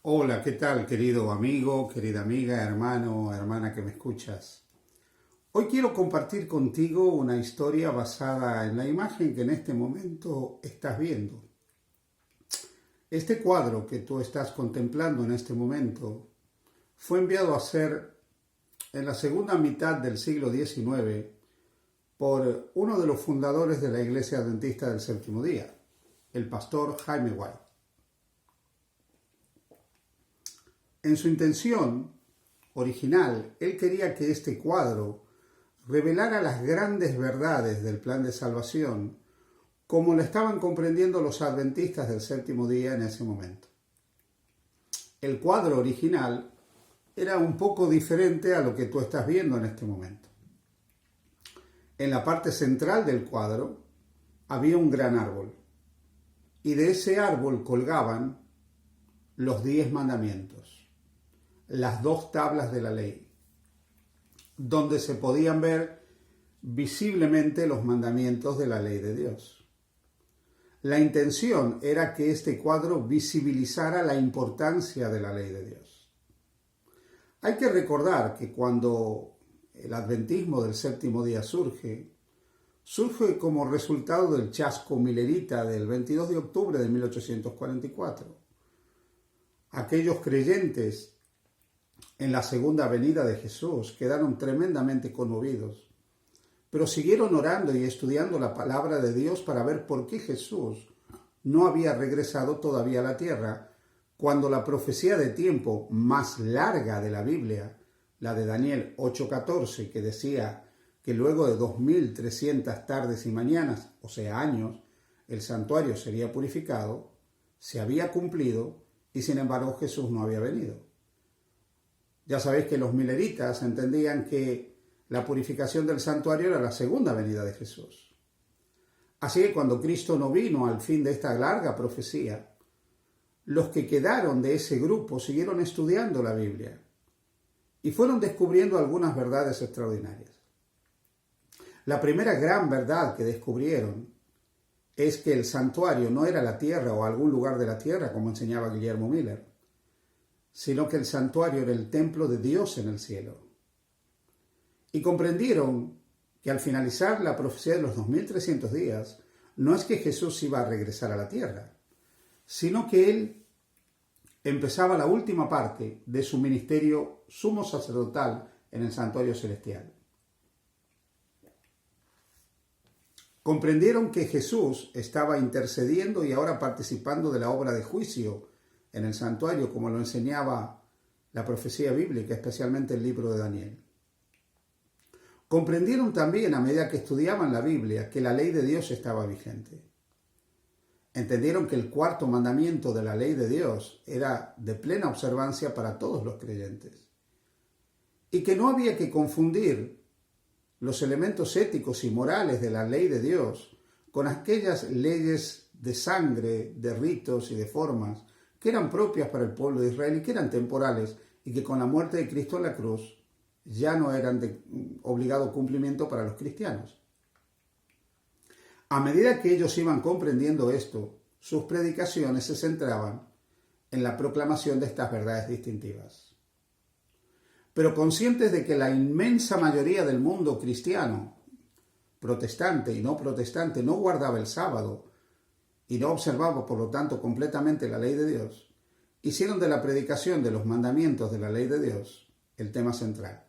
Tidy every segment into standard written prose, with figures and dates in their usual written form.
Hola, ¿qué tal, querido amigo, querida amiga, hermano, hermana que me escuchas? Hoy quiero compartir contigo una historia basada en la imagen que en este momento estás viendo. Este cuadro que tú estás contemplando en este momento fue enviado a ser en la segunda mitad del siglo XIX por uno de los fundadores de la Iglesia Adventista del Séptimo Día, el pastor Jaime White. En su intención original, él quería que este cuadro revelara las grandes verdades del plan de salvación como lo estaban comprendiendo los adventistas del séptimo día en ese momento. El cuadro original era un poco diferente a lo que tú estás viendo en este momento. En la parte central del cuadro había un gran árbol y de ese árbol colgaban los 10 mandamientos, las 2 tablas de la ley, donde se podían ver visiblemente los mandamientos de la ley de Dios. La intención era que este cuadro visibilizara la importancia de la ley de Dios. Hay que recordar que cuando el adventismo del séptimo día surge como resultado del chasco milerita del 22 de octubre de 1844. Aquellos creyentes en la segunda venida de Jesús quedaron tremendamente conmovidos, pero siguieron orando y estudiando la palabra de Dios para ver por qué Jesús no había regresado todavía a la tierra, cuando la profecía de tiempo más larga de la Biblia, la de Daniel 8:14, que decía que luego de 2300 tardes y mañanas, o sea años, el santuario sería purificado, se había cumplido y sin embargo Jesús no había venido. Ya sabéis que los mileritas entendían que la purificación del santuario era la segunda venida de Jesús. Así que cuando Cristo no vino al fin de esta larga profecía, los que quedaron de ese grupo siguieron estudiando la Biblia y fueron descubriendo algunas verdades extraordinarias. La primera gran verdad que descubrieron es que el santuario no era la tierra o algún lugar de la tierra, como enseñaba Guillermo Miller, sino que el santuario era el templo de Dios en el cielo. Y comprendieron que al finalizar la profecía de los 2300 días, no es que Jesús iba a regresar a la tierra, sino que él empezaba la última parte de su ministerio sumo sacerdotal en el santuario celestial. Comprendieron que Jesús estaba intercediendo y ahora participando de la obra de juicio en el santuario, como lo enseñaba la profecía bíblica, especialmente el libro de Daniel. Comprendieron también, a medida que estudiaban la Biblia, que la ley de Dios estaba vigente. Entendieron que el cuarto mandamiento de la ley de Dios era de plena observancia para todos los creyentes y que no había que confundir los elementos éticos y morales de la ley de Dios con aquellas leyes de sangre, de ritos y de formas que eran propias para el pueblo de Israel y que eran temporales y que con la muerte de Cristo en la cruz ya no eran de obligado cumplimiento para los cristianos. A medida que ellos iban comprendiendo esto, sus predicaciones se centraban en la proclamación de estas verdades distintivas. Pero conscientes de que la inmensa mayoría del mundo cristiano, protestante y no protestante, no guardaba el sábado y no observaba, por lo tanto, completamente la ley de Dios, hicieron de la predicación de los mandamientos de la ley de Dios el tema central.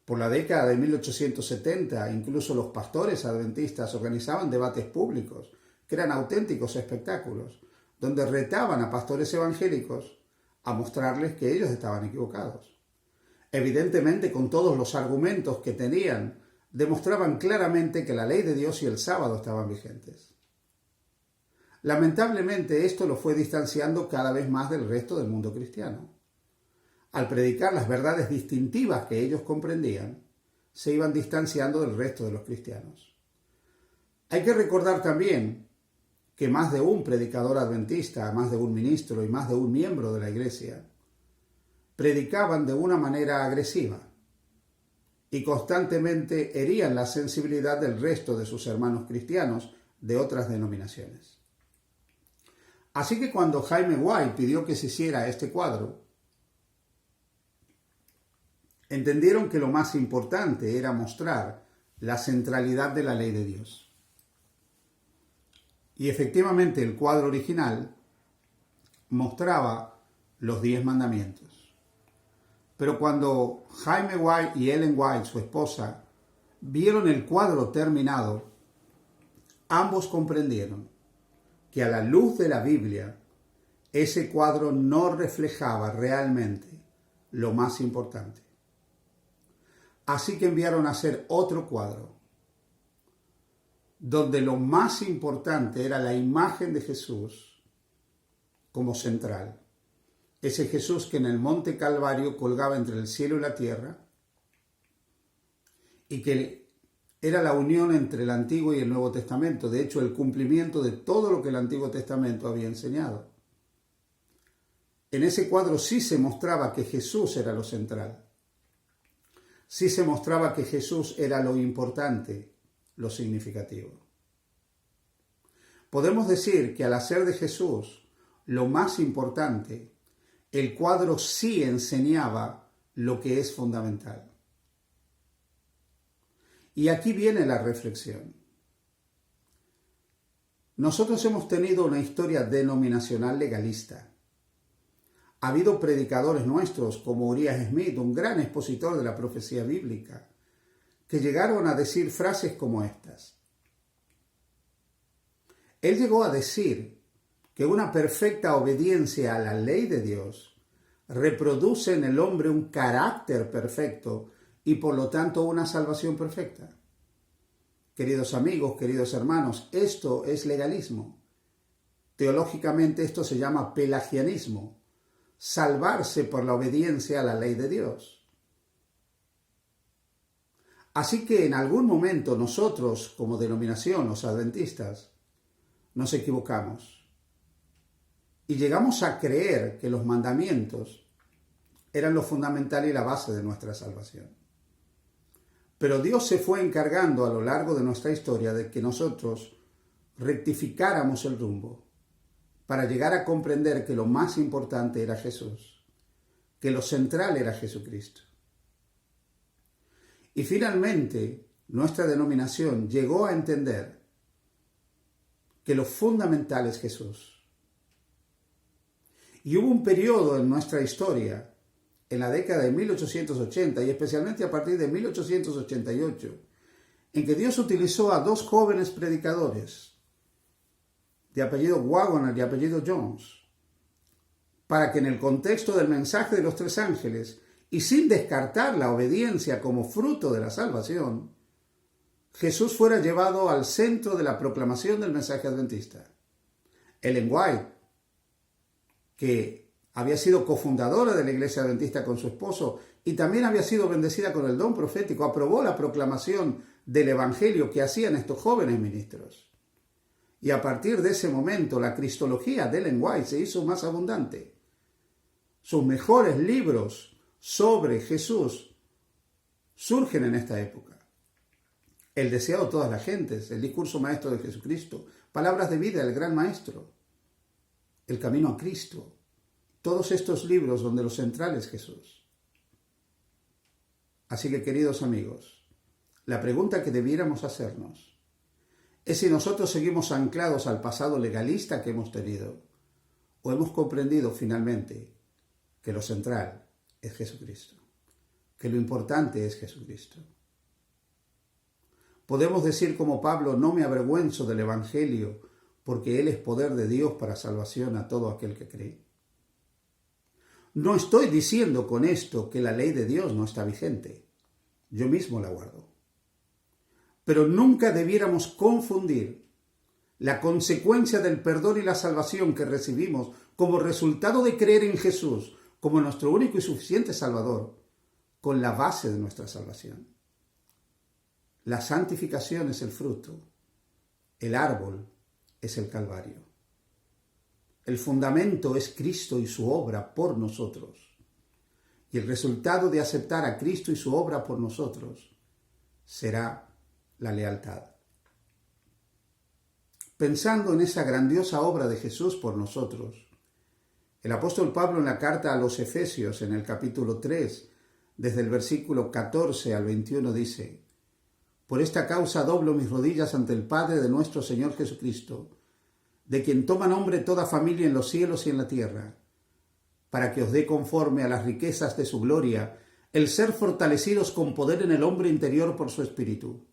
Por la década de 1870, incluso los pastores adventistas organizaban debates públicos, que eran auténticos espectáculos, donde retaban a pastores evangélicos a mostrarles que ellos estaban equivocados. Evidentemente, con todos los argumentos que tenían, demostraban claramente que la ley de Dios y el sábado estaban vigentes. Lamentablemente, esto lo fue distanciando cada vez más del resto del mundo cristiano. Al predicar las verdades distintivas que ellos comprendían, se iban distanciando del resto de los cristianos. Hay que recordar también que más de un predicador adventista, más de un ministro y más de un miembro de la iglesia predicaban de una manera agresiva y constantemente herían la sensibilidad del resto de sus hermanos cristianos de otras denominaciones. Así que cuando Jaime White pidió que se hiciera este cuadro, entendieron que lo más importante era mostrar la centralidad de la ley de Dios. Y efectivamente el cuadro original mostraba los 10 mandamientos. Pero cuando Jaime White y Ellen White, su esposa, vieron el cuadro terminado, ambos comprendieron que a la luz de la Biblia, ese cuadro no reflejaba realmente lo más importante. Así que enviaron a hacer otro cuadro, donde lo más importante era la imagen de Jesús como central. Ese Jesús que en el monte Calvario colgaba entre el cielo y la tierra y que era la unión entre el Antiguo y el Nuevo Testamento. De hecho, el cumplimiento de todo lo que el Antiguo Testamento había enseñado. En ese cuadro sí se mostraba que Jesús era lo central. Sí se mostraba que Jesús era lo importante, lo significativo. Podemos decir que al hacer de Jesús lo más importante, el cuadro sí enseñaba lo que es fundamental. Y aquí viene la reflexión. Nosotros hemos tenido una historia denominacional legalista. Ha habido predicadores nuestros como Uriah Smith, un gran expositor de la profecía bíblica, que llegaron a decir frases como estas. Él llegó a decir que una perfecta obediencia a la ley de Dios reproduce en el hombre un carácter perfecto y por lo tanto una salvación perfecta. Queridos amigos, queridos hermanos, esto es legalismo. Teológicamente esto se llama pelagianismo. Salvarse por la obediencia a la ley de Dios. Así que en algún momento nosotros, como denominación, los adventistas, nos equivocamos y llegamos a creer que los mandamientos eran lo fundamental y la base de nuestra salvación. Pero Dios se fue encargando a lo largo de nuestra historia de que nosotros rectificáramos el rumbo para llegar a comprender que lo más importante era Jesús, que lo central era Jesucristo. Y finalmente, nuestra denominación llegó a entender que lo fundamental es Jesús. Y hubo un periodo en nuestra historia, en la década de 1880 y especialmente a partir de 1888, en que Dios utilizó a dos jóvenes predicadores, de apellido Waggoner y apellido Jones, para que en el contexto del mensaje de los tres ángeles, y sin descartar la obediencia como fruto de la salvación, Jesús fuera llevado al centro de la proclamación del mensaje adventista. Ellen White, que había sido cofundadora de la iglesia adventista con su esposo y también había sido bendecida con el don profético, aprobó la proclamación del evangelio que hacían estos jóvenes ministros. Y a partir de ese momento la cristología de Ellen White se hizo más abundante. Sus mejores libros sobre Jesús surgen en esta época. El deseado de todas las gentes, el discurso maestro de Jesucristo, palabras de vida del gran maestro, el camino a Cristo, todos estos libros donde lo central es Jesús. Así que, queridos amigos, la pregunta que debiéramos hacernos es si nosotros seguimos anclados al pasado legalista que hemos tenido o hemos comprendido finalmente que lo central es Jesucristo, que lo importante es Jesucristo. Podemos decir como Pablo, no me avergüenzo del Evangelio porque Él es poder de Dios para salvación a todo aquel que cree. No estoy diciendo con esto que la ley de Dios no está vigente. Yo mismo la guardo. Pero nunca debiéramos confundir la consecuencia del perdón y la salvación que recibimos como resultado de creer en Jesús como nuestro único y suficiente Salvador con la base de nuestra salvación. La santificación es el fruto, el árbol es el Calvario. El fundamento es Cristo y su obra por nosotros. Y el resultado de aceptar a Cristo y su obra por nosotros será la lealtad. pensando en esa grandiosa obra de Jesús por nosotros. El apóstol Pablo en la carta a los Efesios, en el capítulo 3, desde el versículo 14 al 21 dice: Por esta causa doblo mis rodillas ante el Padre de nuestro Señor Jesucristo, de quien toma nombre toda familia en los cielos y en la tierra, para que os dé conforme a las riquezas de su gloria el ser fortalecidos con poder en el hombre interior por su Espíritu,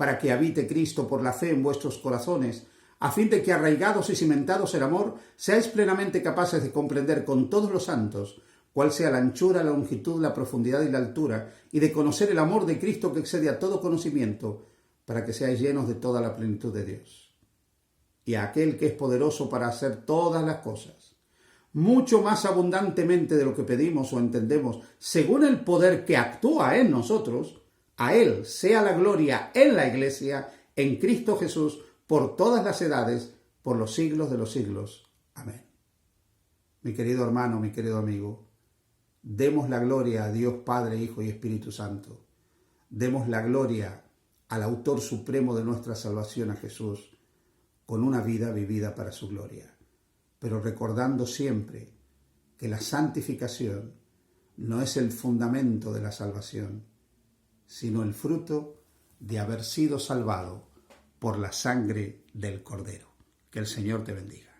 para que habite Cristo por la fe en vuestros corazones, a fin de que, arraigados y cimentados en amor, seáis plenamente capaces de comprender con todos los santos cuál sea la anchura, la longitud, la profundidad y la altura, y de conocer el amor de Cristo que excede a todo conocimiento, para que seáis llenos de toda la plenitud de Dios. Y a aquel que es poderoso para hacer todas las cosas, mucho más abundantemente de lo que pedimos o entendemos, según el poder que actúa en nosotros, a Él sea la gloria en la Iglesia, en Cristo Jesús, por todas las edades, por los siglos de los siglos. Amén. Mi querido hermano, mi querido amigo, demos la gloria a Dios Padre, Hijo y Espíritu Santo. Demos la gloria al Autor Supremo de nuestra salvación, a Jesús, con una vida vivida para su gloria, pero recordando siempre que la santificación no es el fundamento de la salvación, sino el fruto de haber sido salvado por la sangre del Cordero. Que el Señor te bendiga.